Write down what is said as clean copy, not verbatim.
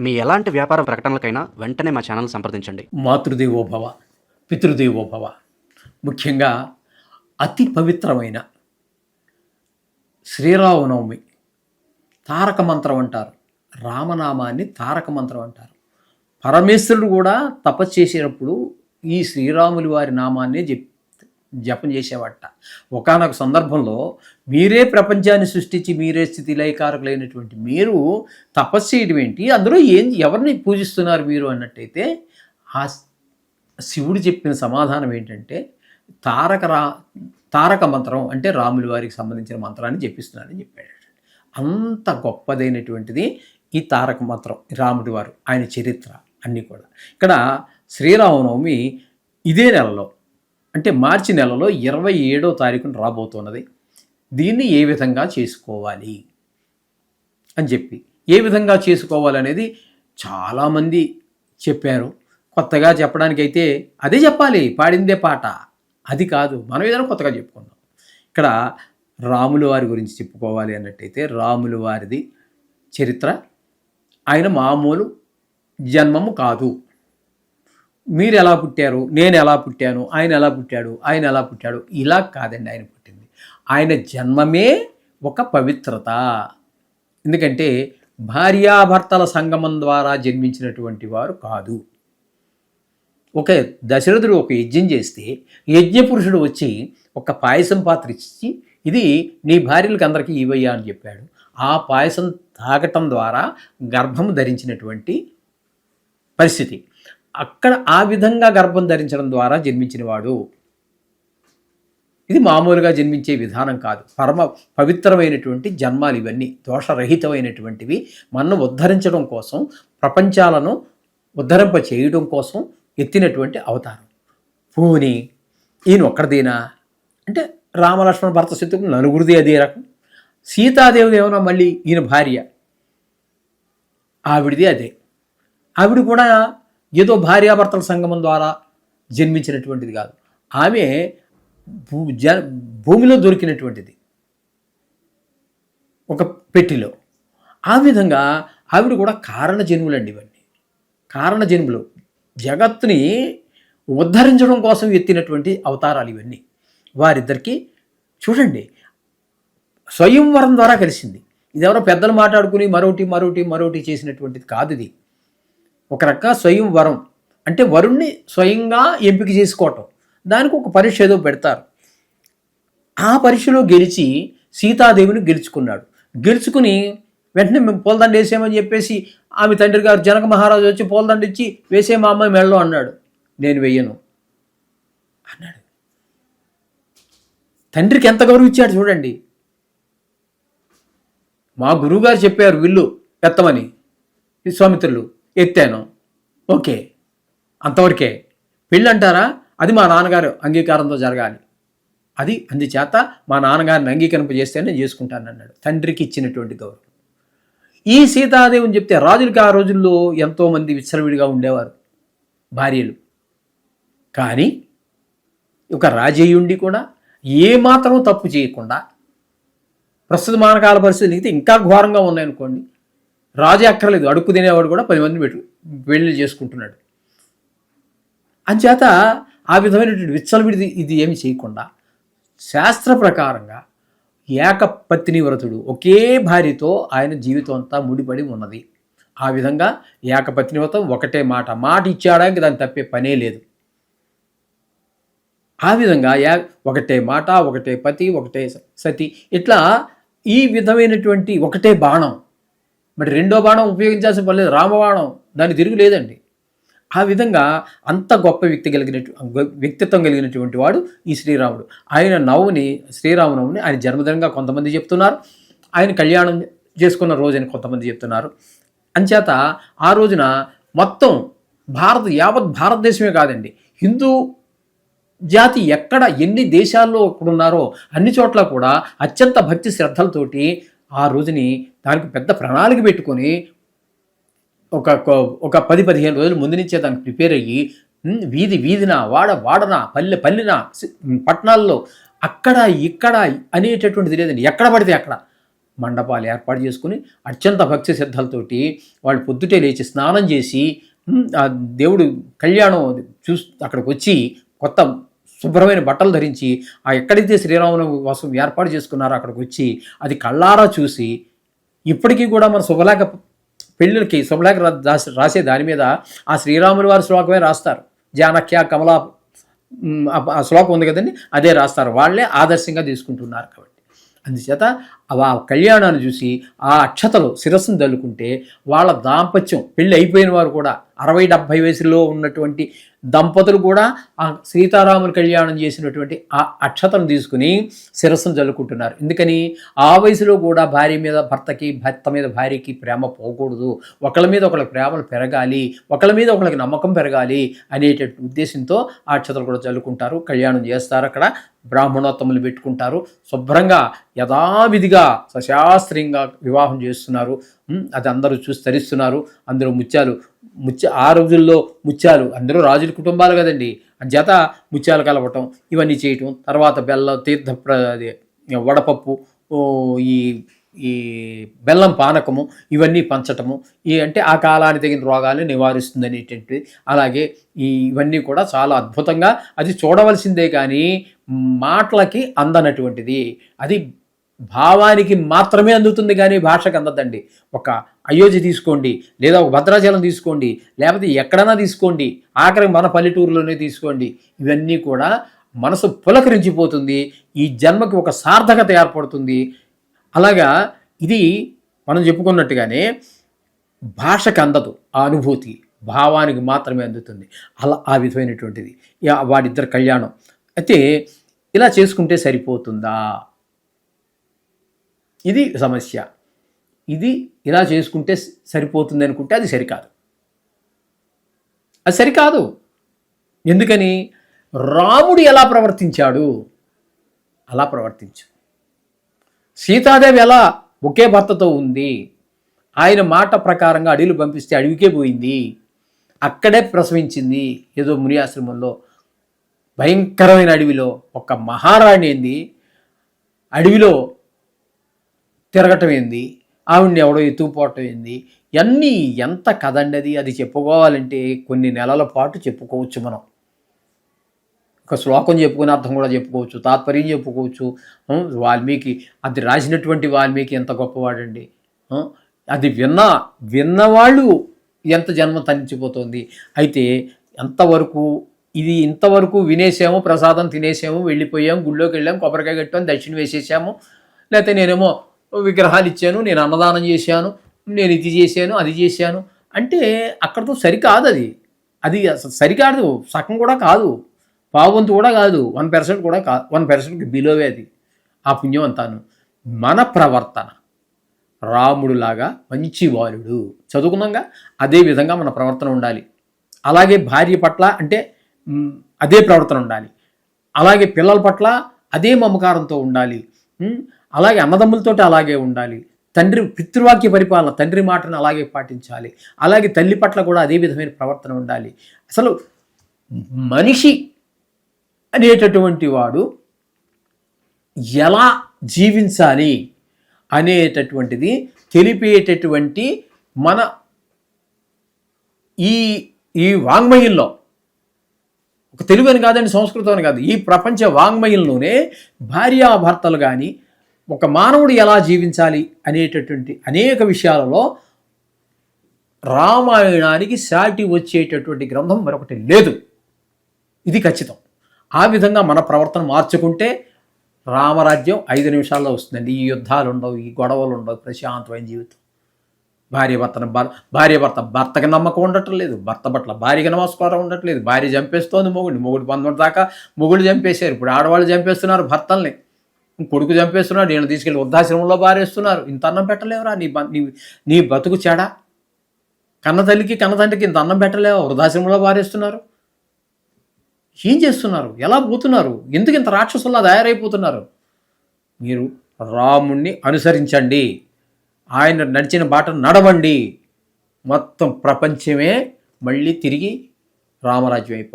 మీ ఎలాంటి వ్యాపార ప్రకటనలకైనా వెంటనే మా ఛానల్ సంప్రదించండి. మాతృదేవోభవ, పితృదేవోభవ. ముఖ్యంగా అతి పవిత్రమైన శ్రీరామనవమి తారక మంత్రం అంటారు. రామనామాన్ని తారక మంత్రం అంటారు. పరమేశ్వరుడు కూడా తపస్సు చేసేటప్పుడు ఈ శ్రీరాములు వారి నామాన్నే జపం చేసేవాట. ఒకానొక సందర్భంలో మీరే ప్రపంచాన్ని సృష్టించి మీరే స్థితి లయకారకులైనటువంటి మీరు తపస్సు చేయడం ఏంటి, అందులో ఎవరిని పూజిస్తున్నారు మీరు అన్నట్టయితే ఆ శివుడు చెప్పిన సమాధానం ఏంటంటే తారక మంత్రం అంటే రాముల వారికి సంబంధించిన మంత్రాన్ని జపిస్తున్నాడని చెప్పాడు. అంత గొప్పదైనటువంటిది ఈ తారక మంత్రం. రాముడి వారు ఆయన చరిత్ర అన్నీ కూడా. ఇక్కడ శ్రీరామనవమి ఇదే నెలలో అంటే మార్చి నెలలో 27వ తారీఖున రాబోతున్నది. దీన్ని ఏ విధంగా చేసుకోవాలి అని చెప్పి ఏ విధంగా చేసుకోవాలనేది చాలామంది చెప్పారు. కొత్తగా చెప్పడానికైతే అదే చెప్పాలి, పాడిందే పాట అది కాదు, మనం ఏదైనా కొత్తగా చెప్పుకుందాం. ఇక్కడ రాముల వారి గురించి చెప్పుకోవాలి అన్నట్టయితే రాముల వారిది చరిత్ర. ఆయన మామూలు జన్మము కాదు. మీరు ఎలా పుట్టారు, నేను ఎలా పుట్టాను, ఆయన ఎలా పుట్టాడు, ఆయన ఎలా పుట్టాడు, ఇలా కాదండి ఆయన పుట్టింది. ఆయన జన్మమే ఒక పవిత్రత. ఎందుకంటే భార్యాభర్తల సంగమం ద్వారా జన్మించినటువంటి వారు కాదు. ఒక దశరథుడు ఒక యజ్ఞం చేస్తే యజ్ఞపురుషుడు వచ్చి ఒక పాయసం పాత్ర ఇచ్చి ఇది నీ భార్యలకు అందరికీ ఇవ్వయ్యా అని చెప్పాడు. ఆ పాయసం తాగటం ద్వారా గర్భం ధరించినటువంటి పరిస్థితి. అక్కడ ఆ విధంగా గర్భం ధరించడం ద్వారా జన్మించినవాడు. ఇది మామూలుగా జన్మించే విధానం కాదు. పరమ పవిత్రమైనటువంటి జన్మాలు ఇవన్నీ, దోషరహితమైనటువంటివి. మనను ఉద్ధరించడం కోసం, ప్రపంచాలను ఉద్ధరింప చేయడం కోసం ఎత్తినటువంటి అవతారం. పోనీ ఈయన ఒక్కడిదేనా అంటే రామలక్ష్మణ భరత శత్రుఘ్నులు నలుగురిది అదే రకం. సీతాదేవిది ఏమన్నా మళ్ళీ ఈయన భార్య, ఆవిడిది అదే. ఆవిడ కూడా ఏదో భార్యాభర్తల సంగమం ద్వారా జన్మించినటువంటిది కాదు. ఆమె భూమిలో దొరికినటువంటిది ఒక పెట్టిలో. ఆ విధంగా ఆవిడ కూడా కారణ జన్ములండి. ఇవన్నీ కారణ జన్ములు, జగత్తుని ఉద్ధరించడం కోసం ఎత్తినటువంటి అవతారాలు ఇవన్నీ. వారిద్దరికీ చూడండి స్వయంవరం ద్వారా కలిసింది. ఇది ఎవరో పెద్దలు మాట్లాడుకుని మరొకటి చేసినటువంటిది కాదు. ఇది ఒక రకంగా స్వయంవరం అంటే వరుణ్ణి స్వయంగా ఎంపిక చేసుకోవటం. దానికి ఒక పరీక్ష ఏదో పెడతారు. ఆ పరీక్షలో గెలిచి సీతాదేవిని గెలుచుకున్నాడు. గెలుచుకుని వెంటనే మేము పూలదండ వేసేమని చెప్పేసి ఆమె తండ్రి గారు జనక మహారాజు వచ్చి పూలదండ ఇచ్చి వేసే మా అమ్మాయి మెడలో అన్నాడు. నేను వెయ్యను అన్నాడు. తండ్రికి ఎంత గౌరవం ఇచ్చాడు చూడండి. మా గురువుగారు చెప్పారు విల్లు ఎత్తమని, విశ్వామిత్రులు ఎత్తాను, ఓకే అంతవరకే. పెళ్ళి అంటారా, అది మా నాన్నగారు అంగీకారంతో జరగాలి. అది అందుచేత మా నాన్నగారిని అంగీకరింపజేస్తేనే నేను చేసుకుంటాను అన్నాడు. తండ్రికి ఇచ్చినటువంటి గౌరవం. ఈ సీతాదేవిని చెప్తే రాజులకి ఆ రోజుల్లో ఎంతోమంది విచ్చలవిడిగా ఉండేవారు భార్యలు. కానీ ఒక రాజేయుండి కూడా ఏమాత్రం తప్పు చేయకుండా, ప్రస్తుత మానకాల పరిస్థితులు అయితే ఇంకా ఘోరంగా ఉన్నాయనుకోండి, రాజే అక్కర్లేదు, అడుక్కు తినేవాడు కూడా 10 మందిని పెళ్లి చేసుకుంటున్నాడు. అంచేత ఆ విధమైనటువంటి విచ్చలవిడిది ఇది ఏమి చేయకుండా శాస్త్ర ప్రకారంగా ఏకపత్ని వ్రతుడు, ఒకే భార్యతో ఆయన జీవితం అంతా ముడిపడి ఉన్నది. ఆ విధంగా ఏకపత్ని వ్రతం, ఒకటే మాట ఇచ్చాడానికి దాన్ని తప్పే పనే లేదు. ఆ విధంగా ఒకటే మాట, ఒకటే పతి, ఒకటే సతి, ఇట్లా ఈ విధమైనటువంటి ఒకటే బాణం. మరి రెండో బాణం ఉపయోగించాల్సిన పని లేదు, రామబాణం, దాన్ని తిరుగు లేదండి. ఆ విధంగా అంత గొప్ప వ్యక్తిత్వం కలిగినటువంటి వాడు ఈ శ్రీరాముడు. ఆయన శ్రీరామనవమిని ఆయన జన్మదినంగా కొంతమంది చెప్తున్నారు, ఆయన కళ్యాణం చేసుకున్న రోజని కొంతమంది చెప్తున్నారు. అంచేత ఆ రోజున మొత్తం యావత్ భారతదేశమే కాదండి, హిందూ జాతి ఎన్ని దేశాల్లో ఉన్నారో అన్ని చోట్ల కూడా అత్యంత భక్తి శ్రద్ధలతోటి ఆ రోజుని దానికి పెద్ద ప్రణాళిక పెట్టుకొని ఒక 10-15 రోజుల ముందు నుంచే దానికి ప్రిపేర్ అయ్యి వీధిన, వాడన, పల్లెన, పట్టణాల్లో అక్కడ ఇక్కడ అనేటటువంటిది లేదండి. ఎక్కడ పడితే అక్కడ మండపాలు ఏర్పాటు చేసుకుని అత్యంత భక్తి శ్రద్ధలతోటి వాళ్ళు పొద్దుటే లేచి స్నానం చేసి ఆ దేవుడు కళ్యాణం అక్కడికి వచ్చి కొత్త శుభ్రమైన బట్టలు ధరించి ఆ ఎక్కడైతే శ్రీరామనవమి కోసం ఏర్పాటు చేసుకున్నారో అక్కడికి వచ్చి అది కళ్ళారా చూసి ఇప్పటికీ కూడా మన శుభలేఖ పెళ్ళిళ్ళకి శుభలేఖ రాసే దాని మీద ఆ శ్రీరాముల వారి శ్లోకమే రాస్తారు. జానక్య కమలా ఆ శ్లోకం ఉంది కదండి, అదే రాస్తారు. వాళ్ళే ఆదర్శంగా తీసుకుంటున్నారు కాబట్టి అందుచేత ఆ కళ్యాణాన్ని చూసి ఆ అక్షతలు శిరస్సును తల్లుకుంటే వాళ్ళ దాంపత్యం పెళ్ళి అయిపోయిన వారు కూడా 60-70 వయసులో ఉన్నటువంటి దంపతులు కూడా ఆ సీతారాముల కళ్యాణం చేసినటువంటి ఆ అక్షతను తీసుకుని శిరస్సును చల్లుకుంటున్నారు. ఎందుకని ఆ వయసులో కూడా భార్య మీద భర్తకి, భర్త మీద భార్యకి ప్రేమ పోకూడదు, ఒకళ్ళ మీద ఒకళ్ళకి ప్రేమలు పెరగాలి, ఒకళ్ళ మీద ఒకళ్ళకి నమ్మకం పెరగాలి అనేటటువంటి ఉద్దేశంతో ఆ అక్షతలు కూడా చల్లుకుంటారు, కళ్యాణం చేస్తారు. అక్కడ బ్రాహ్మణోత్తములు పెట్టుకుంటారు, శుభ్రంగా యథావిధిగా సశాస్త్రీయంగా వివాహం చేస్తున్నారు. అది అందరూ చూసి తరిస్తున్నారు. అందులో ఆ రోజుల్లో ముత్యాలు అందరూ రాజుల కుటుంబాలు కదండి, అంచేత ముత్యాలు కలవటం ఇవన్నీ చేయటం, తర్వాత బెల్లం వడపప్పు, ఈ బెల్లం పానకము ఇవన్నీ పంచటము, అంటే ఆ కాలానికి తగిన రోగాలను నివారిస్తుంది అనేటటువంటి. అలాగే ఇవన్నీ కూడా చాలా అద్భుతంగా, అది చూడవలసిందే కానీ మాటలకి అందనటువంటిది, అది భావానికి మాత్రమే అందుతుంది కానీ భాషకు అందదండి. ఒక అయోధ్య తీసుకోండి, లేదా ఒక భద్రాచలం తీసుకోండి, లేకపోతే ఎక్కడైనా తీసుకోండి, ఆఖరికి మన పల్లెటూరులోనే తీసుకోండి, ఇవన్నీ కూడా మనసు పులకరించిపోతుంది, ఈ జన్మకి ఒక సార్థకత ఏర్పడుతుంది. అలాగా ఇది మనం చెప్పుకున్నట్టుగానే భాషకు అందదు ఆ అనుభూతి, భావానికి మాత్రమే అందుతుంది. అలా ఆ విధమైనటువంటిది వాడిద్దరు కళ్యాణం. అయితే ఇలా చేసుకుంటే సరిపోతుందా? ఇది సమస్య. ఇది ఇలా చేసుకుంటే సరిపోతుంది అనుకుంటే అది సరికాదు. అది సరికాదు. ఎందుకని? రాముడు ఎలా ప్రవర్తించాడు అలా ప్రవర్తించు. సీతాదేవి ఎలా ఒకే భర్తతో ఉంది, ఆయన మాట ప్రకారంగా అడవిలు పంపిస్తే అడవికే పోయింది, అక్కడే ప్రసవించింది. ఏదో ముని ఆశ్రమంలో భయంకరమైన అడవిలో ఒక మహారాణి ఏంది, అడవిలో తిరగటం ఏంది, ఆవిడ్ని ఎవడో ఎత్తుకుపోవటం ఏంది, ఇవన్నీ ఎంత కదండి. అది చెప్పుకోవాలంటే కొన్ని నెలల పాటు చెప్పుకోవచ్చు. మనం ఒక శ్లోకం చెప్పుకునే అర్థం కూడా చెప్పుకోవచ్చు, తాత్పర్యం చెప్పుకోవచ్చు. వాల్మీకి, అది రాసినటువంటి వాల్మీకి ఎంత గొప్పవాడండి. అది విన్నవాళ్ళు ఎంత జన్మ తరించిపోతుంది. అయితే ఇంతవరకు వినేసాము, ప్రసాదం తినేసాము, వెళ్ళిపోయాము, గుళ్ళోకి వెళ్ళాము, కొబ్బరికాయ కట్టాము, దక్షిణ వేసేసాము, లేకపోతే నేనేమో విగ్రహాలు ఇచ్చాను, నేను అన్నదానం చేశాను, నేను ఇది చేశాను, అది చేశాను అంటే అక్కడితో సరికాదు. అది సరికాదు, సగం కూడా కాదు, పావంతు కూడా కాదు, 1% కూడా కాదు, 1%కి బిలోవే అది ఆ పుణ్యం అంతాను. మన ప్రవర్తన రాముడులాగా మంచి బాలుడు చదువుకున్నాగా అదే విధంగా మన ప్రవర్తన ఉండాలి. అలాగే భార్య పట్ల అంటే అదే ప్రవర్తన ఉండాలి. అలాగే పిల్లల పట్ల అదే మమకారంతో ఉండాలి. అలాగే అన్నదమ్ములతోటి అలాగే ఉండాలి. పితృవాక్య పరిపాలన, తండ్రి మాటను అలాగే పాటించాలి. అలాగే తల్లి పట్ల కూడా అదే విధమైన ప్రవర్తన ఉండాలి. అసలు మనిషి అనేటటువంటి వాడు ఎలా జీవించాలి అనేటటువంటిది తెలిపేటటువంటి మన ఈ వాంగ్మయంలో, ఒక తెలుగు అని కాదండి, సంస్కృతం అని కాదు, ఈ ప్రపంచ వాంగ్మయంలోనే భార్యాభర్తలు కానీ ఒక మానవుడు ఎలా జీవించాలి అనేటటువంటి అనేక విషయాలలో రామాయణానికి సాటి వచ్చేటటువంటి గ్రంథం మరొకటి లేదు. ఇది ఖచ్చితం. ఆ విధంగా మన ప్రవర్తన మార్చుకుంటే రామరాజ్యం 5 నిమిషాల్లో వస్తుందండి. ఈ యుద్ధాలు ఉండవు, ఈ గొడవలు ఉండవు, ప్రశాంతమైన జీవితం. భర్తకి నమ్మకం ఉండటం లేదు, భర్త పట్ల భార్యకి నమస్కారం ఉండట్లేదు, భార్య చంపేస్తోంది మొగుడు పంతొమ్మిది దాకా మొగుడు చంపేశారు. ఇప్పుడు ఆడవాళ్ళు చంపేస్తున్నారు భర్తల్ని, కొడుకు చంపేస్తున్నాడు, నేను తీసుకెళ్ళి వృద్ధాశ్రమంలో బారేస్తున్నారు. ఇంత అన్నం పెట్టలేవురా, నీ బతుకు చెడా. కన్న తల్లికి కన్న తండ్రికి ఇంత అన్నం పెట్టలేవా, వృద్ధాశ్రమంలో బారేస్తున్నారు. ఏం చేస్తున్నారు, ఎలా పోతున్నారు, ఎందుకు ఇంత రాక్షసుల్లా తయారైపోతున్నారు? మీరు రాముణ్ణి అనుసరించండి, ఆయన నడిచిన బాట నడవండి, మొత్తం ప్రపంచమే మళ్ళీ తిరిగి రామరాజ్యం అయిపోతుంది.